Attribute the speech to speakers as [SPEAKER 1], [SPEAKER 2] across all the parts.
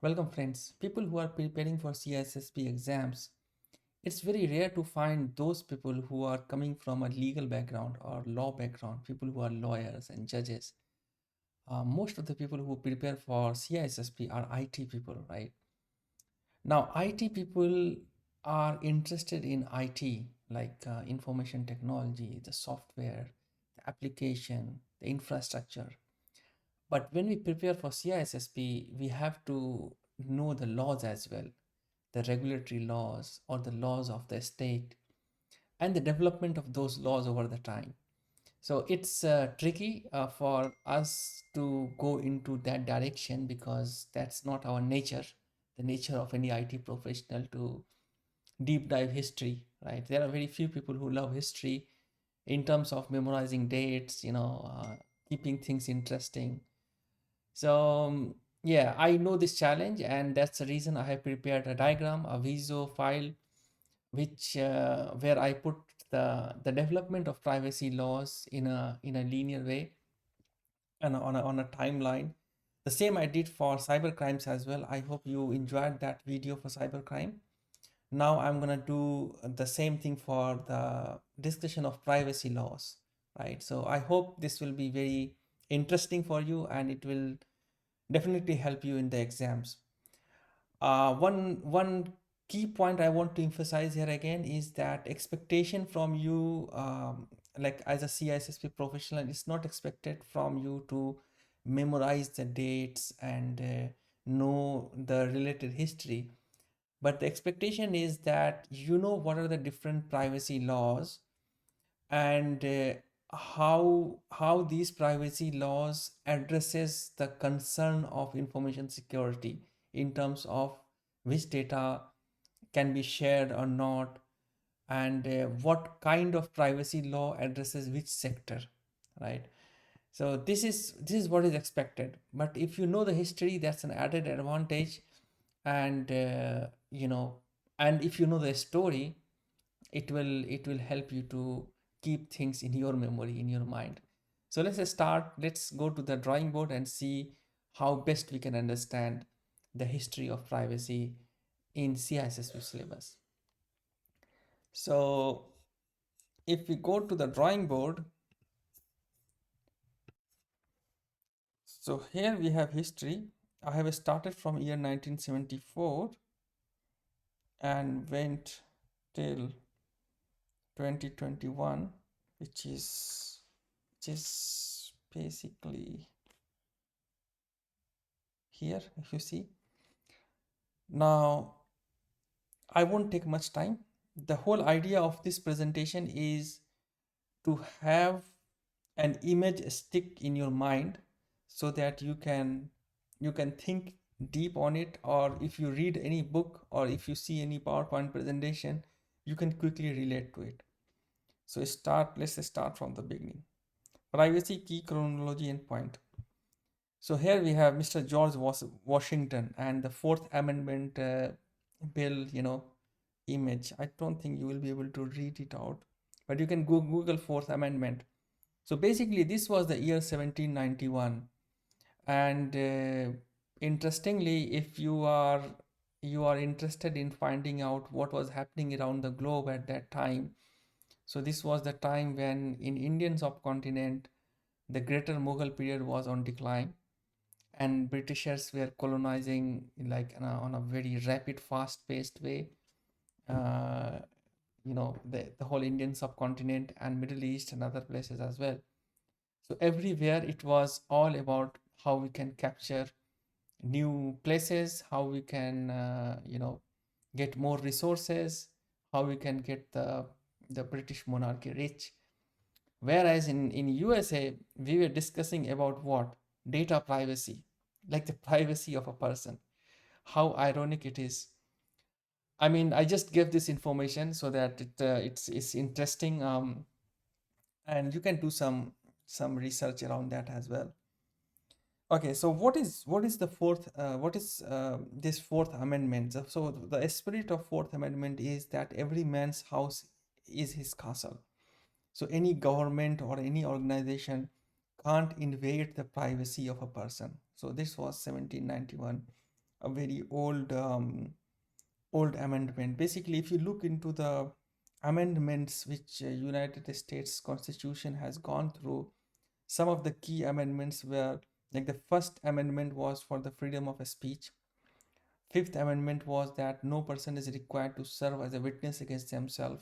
[SPEAKER 1] Welcome friends. People who are preparing for CISSP exams, it's very rare to find those people who are coming from a legal background or law background, people who are lawyers and judges. Most of the people who prepare for CISSP are IT people, right? Now, IT people are interested in IT, like information technology, the software, the application, the infrastructure. But when we prepare for CISSP, we have to know the laws as well, the regulatory laws or the laws of the state and the development of those laws over the time. So it's tricky for us to go into that direction because that's not our nature, the nature of any IT professional to deep dive history, right? There are very few people who love history in terms of memorizing dates, keeping things interesting. So yeah, I know this challenge, and that's the reason I have prepared a diagram, a Viso file, which where I put the development of privacy laws in a linear way and on a timeline. The same I did for cyber crimes as well. I hope you enjoyed that video for cybercrime. Now I'm gonna do the same thing for the discussion of privacy laws, right? So I hope this will be very interesting for you and it will definitely help you in the exams. One key point I want to emphasize here again is that expectation from you, like as a CISSP professional, it's not expected from you to memorize the dates and know the related history, but the expectation is that you know what are the different privacy laws and how these privacy laws addresses the concern of information security in terms of which data can be shared or not, and what kind of privacy law addresses which sector, right? So this is what is expected, but if you know the history, that's an added advantage. And and if you know the story, it will help you to keep things in your memory, in your mind. So let's go to the drawing board and see how best we can understand the history of privacy in CISSP syllabus. So if we go to the drawing board, so here we have history. I have started from year 1974 and went till 2021, which is basically here, if you see. Now I won't take much time. The whole idea of this presentation is to have an image stick in your mind so that you can think deep on it, or if you read any book or if you see any PowerPoint presentation, you can quickly relate to it. So let's start from the beginning. Privacy key chronology and point. So here we have Mr. George Washington and the Fourth Amendment bill, image. I don't think you will be able to read it out, but you can Google Fourth Amendment. So basically, this was the year 1791, and interestingly, if you are interested in finding out what was happening around the globe at that time, so this was the time when in Indian subcontinent the Greater Mughal period was on decline and Britishers were colonizing like on a very rapid, fast-paced way. Uh, the whole Indian subcontinent and Middle East and other places as well. So everywhere it was all about how we can capture new places, how we can get more resources, how we can get the British monarchy rich. Whereas in USA, we were discussing about what? Data privacy, like the privacy of a person. How ironic it is. I mean, I just gave this information so that it's interesting, and you can do some research around that as well. Okay, so what is the fourth what is this Fourth Amendment? So the spirit of Fourth Amendment is that every man's house is his castle. So any government or any organization can't invade the privacy of a person. So this was 1791. a very old amendment. Basically, if you look into the amendments which United States Constitution has gone through, some of the key amendments were like the first amendment was for the freedom of speech. Fifth amendment was that no person is required to serve as a witness against themselves.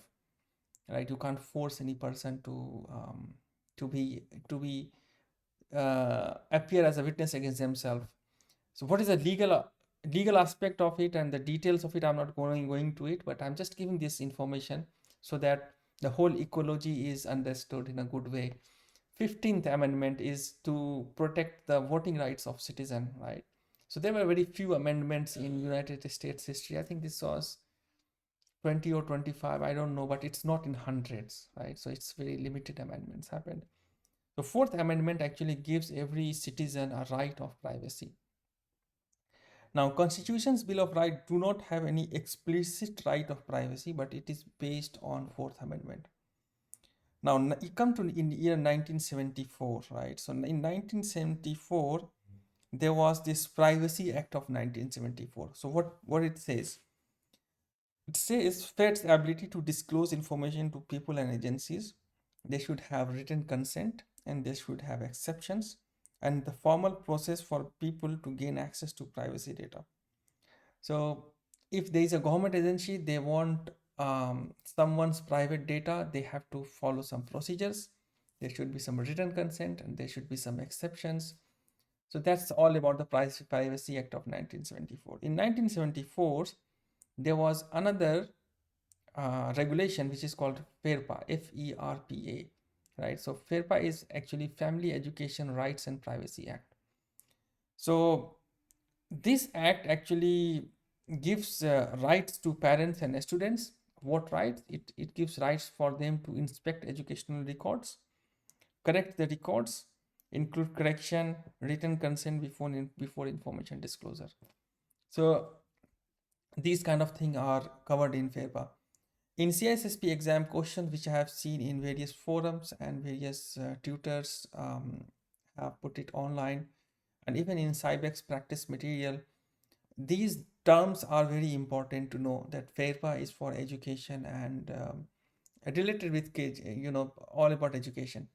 [SPEAKER 1] Right, you can't force any person to be appear as a witness against themselves. So what is the legal aspect of it and the details of it, I'm not going to it, but I'm just giving this information so that the whole ecology is understood in a good way. 15th amendment is to protect the voting rights of citizen, right? So there were very few amendments in United States history. I think this was 20 or 25, I don't know, but it's not in hundreds, right? So it's very limited amendments happened. The fourth amendment actually gives every citizen a right of privacy. Now, Constitution's Bill of Rights do not have any explicit right of privacy, but it is based on Fourth Amendment. Now, you come to in the year 1974, right? So in 1974, there was this Privacy Act of 1974. So what it says? It says Fed's ability to disclose information to people and agencies. They should have written consent and they should have exceptions and the formal process for people to gain access to privacy data. So if there is a government agency, they want someone's private data, they have to follow some procedures. There should be some written consent and there should be some exceptions. So that's all about the Privacy Act of 1974. In 1974, there was another regulation which is called FERPA, FERPA, right? So FERPA is actually Family Education Rights and Privacy Act. So this act actually gives rights to parents and students. What rights? It gives rights for them to inspect educational records, correct the records, include correction, written consent before information disclosure. So these kind of things are covered in FERPA. In CISSP exam questions, which I have seen in various forums and various tutors have put it online, and even in Cybex practice material, these terms are very important to know that FERPA is for education and related with kids, all about education.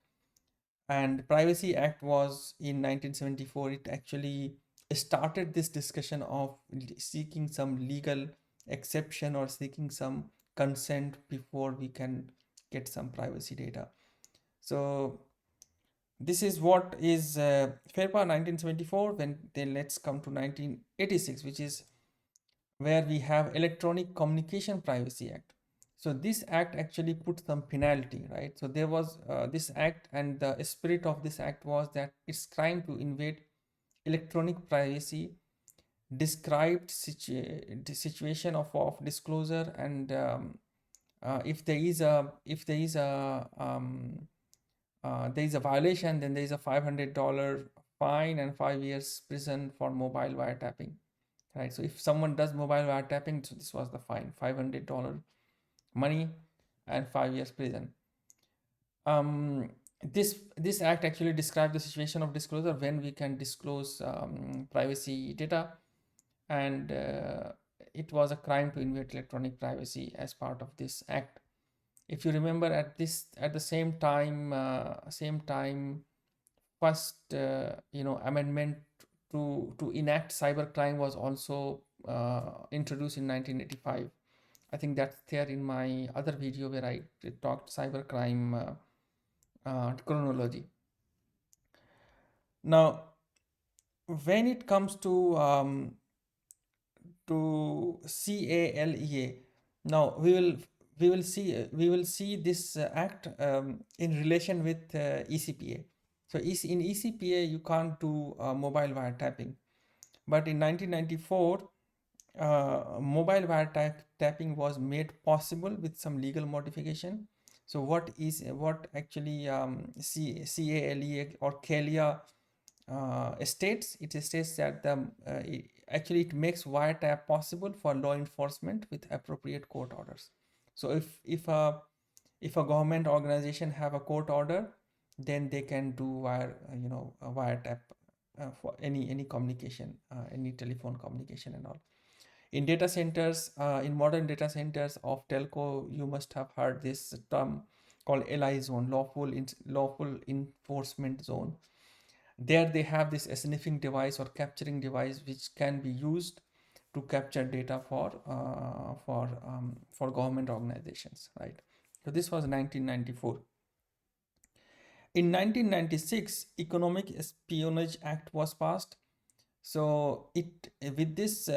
[SPEAKER 1] And Privacy Act was in 1974. It actually started this discussion of seeking some legal exception or seeking some consent before we can get some privacy data. So this is what is FERPA 1974. Then let's come to 1986, which is where we have Electronic Communication Privacy Act. So this act actually put some penalty, right? So there was this act, and the spirit of this act was that it's crime to invade electronic privacy, described the situation of disclosure, and if there is a violation, then there is a $500 fine and 5 years prison for mobile wiretapping, right? So if someone does mobile wiretapping, so this was the fine, $500 money and 5 years prison. This act actually describes the situation of disclosure when we can disclose privacy data, and it was a crime to invade electronic privacy as part of this act. If you remember, at the same time, first amendment to enact cybercrime was also introduced in 1985. I think that's there in my other video where I talked cybercrime chronology. Now, when it comes to CALEA, now we will see this act in relation with ECPA. So in ECPA you can't do mobile wiretapping, but in 1994 mobile wiretapping was made possible with some legal modification. So what actually CALEA or CALEA states? It states that actually it makes wiretap possible for law enforcement with appropriate court orders. So if a government organization have a court order, then they can do a wiretap for any communication, any telephone communication and all. In data centers, in modern data centers of telco, you must have heard this term called LI zone, lawful enforcement zone. There they have this sniffing device or capturing device which can be used to capture data for government organizations, right? So this was 1994. In 1996, Economic Espionage Act was passed. So it with this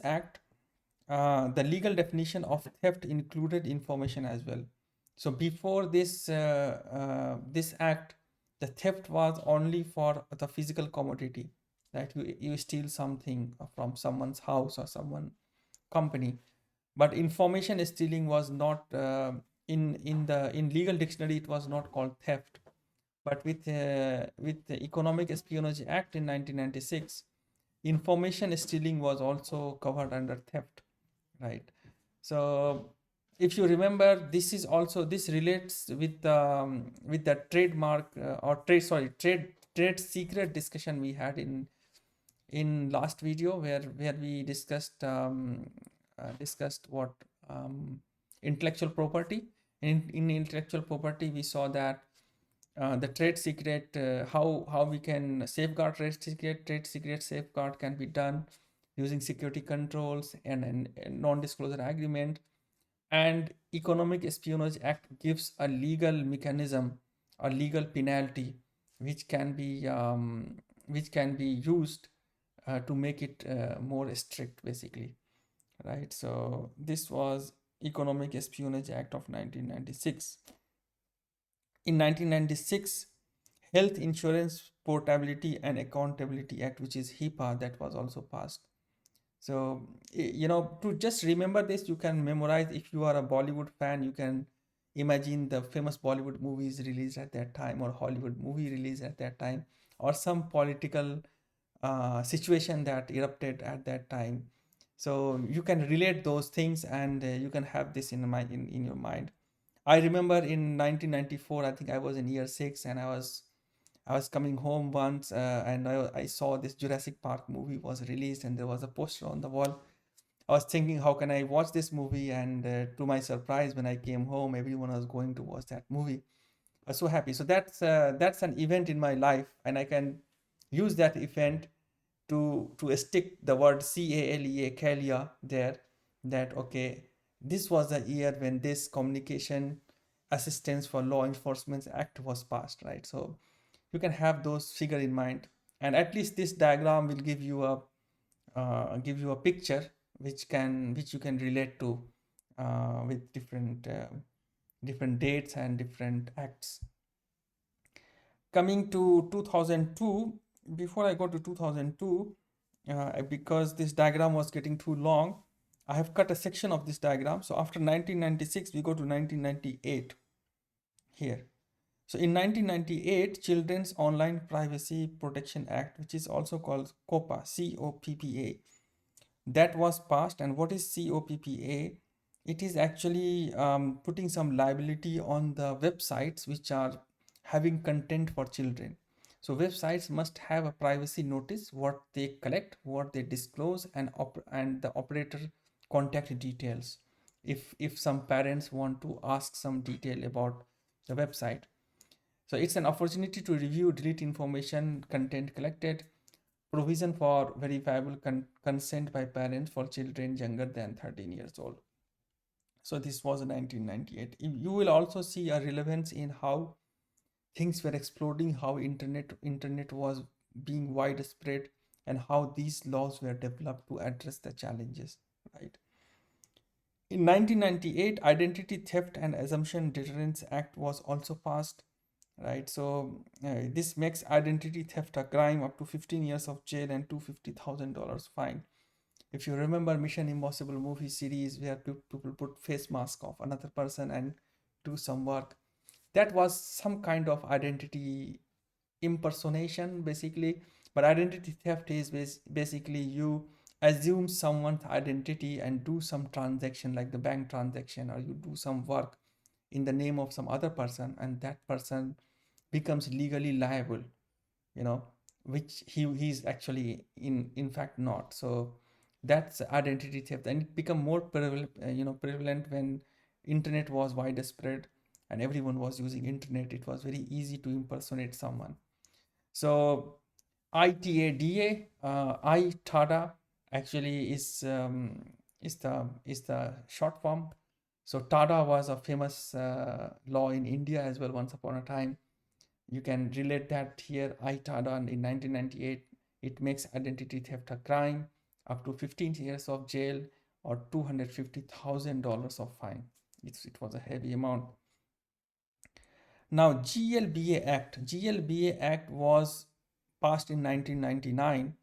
[SPEAKER 1] act, the legal definition of theft included information as well. So before this act, the theft was only for the physical commodity, that you steal something from someone's house or someone company. But information stealing was not in legal dictionary, it was not called theft. But with the Economic Espionage Act in 1996, information stealing was also covered under theft, right? So if you remember, this relates with the trademark or trade secret discussion we had in last video, where we discussed what intellectual property. In intellectual property, we saw that the trade secret, how we can safeguard trade secret safeguard can be done using security controls and non-disclosure agreement. And Economic Espionage Act gives a legal mechanism, a legal penalty, which can be used to make it more strict, basically, right? So this was Economic Espionage Act of 1996. In 1996, Health Insurance Portability and Accountability Act, which is HIPAA, that was also passed. So, to just remember this, you can memorize. If you are a Bollywood fan, you can imagine the famous Bollywood movies released at that time, or Hollywood movie released at that time, or some political situation that erupted at that time. So you can relate those things, and you can have this in your mind. I remember in 1994, I think I was in year six, and I was coming home once, and I saw this Jurassic Park movie was released, and there was a poster on the wall. I was thinking, how can I watch this movie? And to my surprise, when I came home, everyone was going to watch that movie. I was so happy. So that's an event in my life, and I can use that event to stick the word CALEA, Kalia, there. That okay, this was the year when this Communication Assistance for Law Enforcement Act was passed, right? So you can have those figure in mind, and at least this diagram will give you a picture which you can relate to with different dates and different acts. Coming to 2002, before I go to 2002, because this diagram was getting too long, I have cut a section of this diagram. So after 1996, we go to 1998 here. So in 1998, Children's Online Privacy Protection Act, which is also called COPPA, COPPA, that was passed. And what is COPPA? It is actually putting some liability on the websites which are having content for children. So websites must have a privacy notice, what they collect, what they disclose, and the operator contact details. If some parents want to ask some detail about the website, so it's an opportunity to review, delete information, content collected, provision for verifiable consent by parents for children younger than 13 years old. So this was in 1998. You will also see a relevance in how things were exploding, how internet was being widespread, and how these laws were developed to address the challenges, right? In 1998, Identity Theft and Assumption Deterrence Act was also passed, right? So this makes identity theft a crime up to 15 years of jail and $250,000 fine. If you remember Mission Impossible movie series, where people put face mask of another person and do some work, that was some kind of identity impersonation, basically. But identity theft is basically you assume someone's identity and do some transaction, like the bank transaction, or you do some work in the name of some other person, and that person becomes legally liable, you know which he's actually in fact not. So that's identity theft, and it become more prevalent when internet was widespread and everyone was using internet. It was very easy to impersonate someone. So ITADA, ITADA actually is the short form. So TADA was a famous law in India as well once upon a time. You can relate that here. ITADA in 1998, it makes identity theft a crime, up to 15 years of jail or $250,000 of fine. It was a heavy amount. Now GLBA Act was passed in 1999.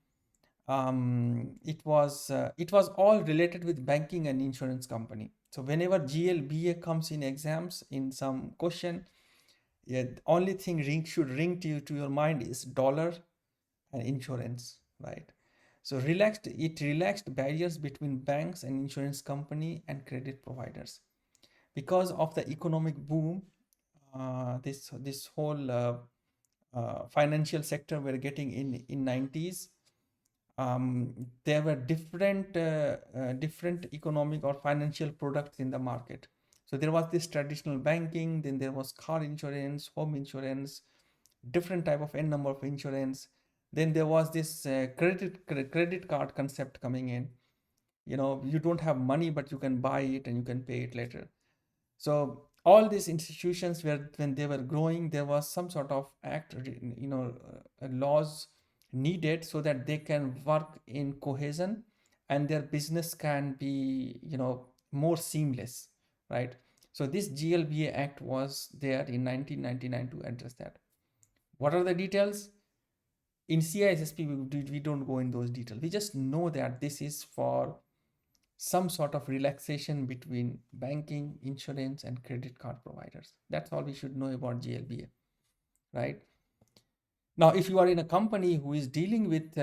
[SPEAKER 1] It was all related with banking and insurance company. So whenever GLBA comes in exams in some question, yeah, the only thing should ring to your mind is dollar and insurance, right? So it relaxed barriers between banks and insurance company and credit providers because of the economic boom. This whole financial sector were getting in 90s. There were different economic or financial products in the market. So there was this traditional banking, then there was car insurance, home insurance, different type of n number of insurance. Then there was this credit card concept coming in. You don't have money, but you can buy it and you can pay it later. So all these institutions were, when they were growing, there was some sort of act, laws needed so that they can work in cohesion and their business can be, more seamless, right? So this GLBA Act was there in 1999 to address that. What are the details? In CISSP, we don't go in those details. We just know that this is for some sort of relaxation between banking, insurance, and credit card providers. That's all we should know about GLBA, right? Now, if you are in a company who is dealing with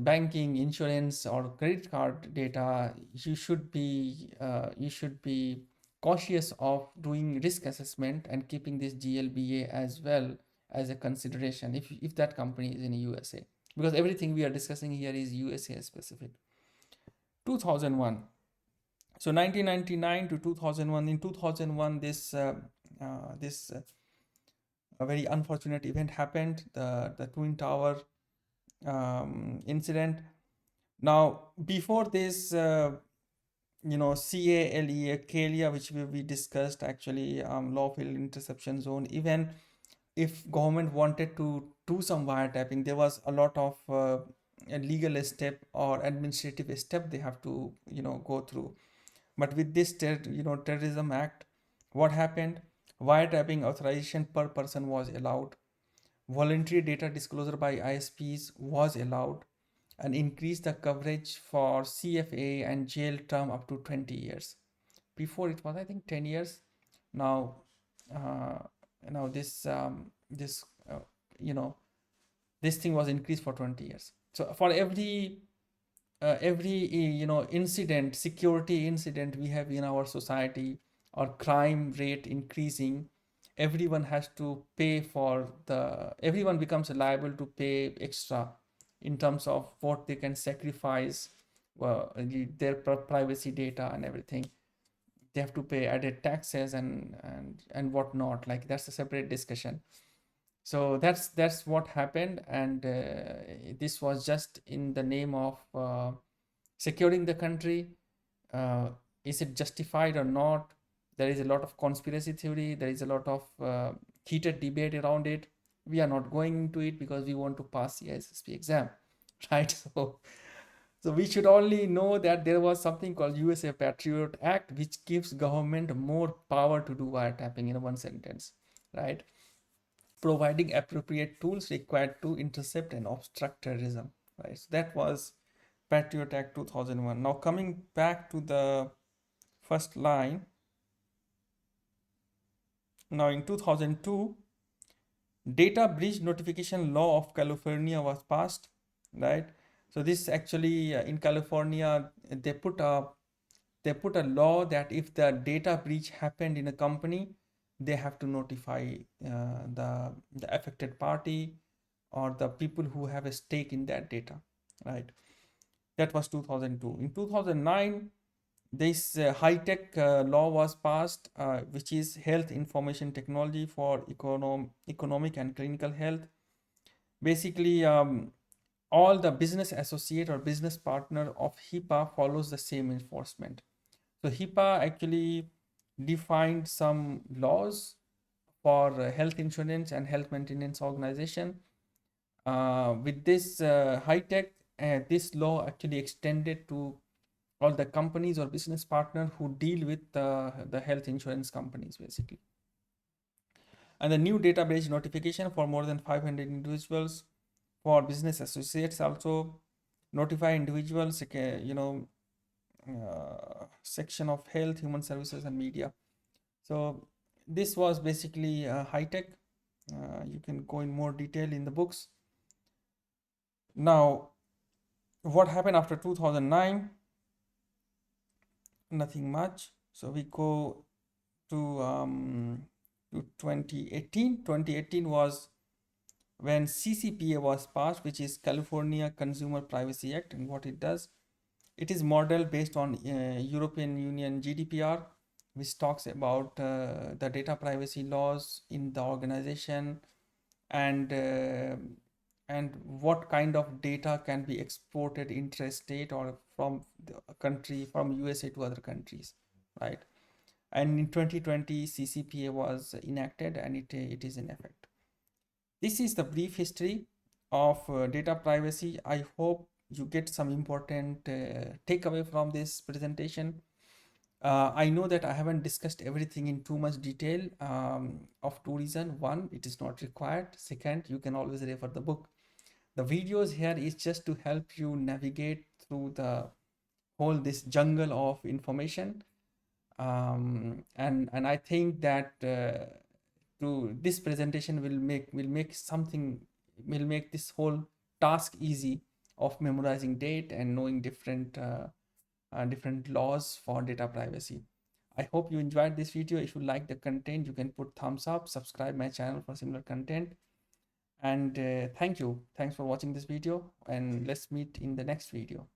[SPEAKER 1] banking, insurance, or credit card data, you should be cautious of doing risk assessment and keeping this GLBA as well as a consideration if that company is in USA, because everything we are discussing here is USA specific. 2001. So 1999 to 2001. In 2001, this a very unfortunate event happened, the Twin Tower incident. Now, before this, CALEA, which we discussed actually, lawful interception zone, even if government wanted to do some wiretapping, there was a lot of a legal step or administrative step they have to go through. But with this terrorism act, what happened? Wiretapping authorization per person was allowed. Voluntary data disclosure by ISPs was allowed, and increased the coverage for CFA and jail term up to 20 years. Before it was, I think, 10 years. Now, uh, now this this thing was increased for 20 years. So for every security incident we have in our society, or crime rate increasing, everyone becomes liable to pay extra in terms of what they can sacrifice, their privacy data and everything. They have to pay added taxes and whatnot. Like, that's a separate discussion. So that's what happened, and this was just in the name of securing the country. Is it justified or not? There is a lot of conspiracy theory, there is a lot of heated debate around it. We are not going into it because we want to pass the CISSP exam, right? So we should only know that there was something called USA Patriot Act, which gives government more power to do wiretapping, in one sentence, right? Providing appropriate tools required to intercept and obstruct terrorism, right? So that was Patriot Act 2001. Now, coming back to the first line. Now, in 2002, Data Breach Notification Law of California was passed, right? So this actually, in California, they put a law that if the data breach happened in a company, they have to notify the affected party. or the people who have a stake in that data, right? That was 2002. In 2009, this high-tech law was passed, which is Health Information Technology for Economic and Clinical Health. Basically, all the business associate or business partner of HIPAA follows the same enforcement. So HIPAA actually defined some laws for health insurance and health maintenance organization. With this high tech, this law actually extended to all the companies or business partners who deal with the health insurance companies, basically. And the new database notification for more than 500 individuals, for business associates also notify individuals, section of health, human services, and media. So this was basically high tech. You can go in more detail in the books. Now, what happened after 2009? Nothing much. So we go to 2018. 2018 was when CCPA was passed, which is California Consumer Privacy Act. And what it does, it is modeled based on European Union GDPR, which talks about the data privacy laws in the organization, and what kind of data can be exported interstate or from the country, from USA to other countries, right? And in 2020, CCPA was enacted, and it is in effect. This is the brief history of data privacy. I hope you get some important takeaway from this presentation. I know that I haven't discussed everything in too much detail, of two reasons. One, it is not required. Second, you can always refer the book. The videos here is just to help you navigate through the whole this jungle of information. And I think that to this presentation will make this whole task easy of memorizing date and knowing different laws for data privacy. I hope you enjoyed this video. If you like the content, you can put thumbs up, subscribe my channel for similar content, and thank you. Thanks for watching this video, and let's meet in the next video.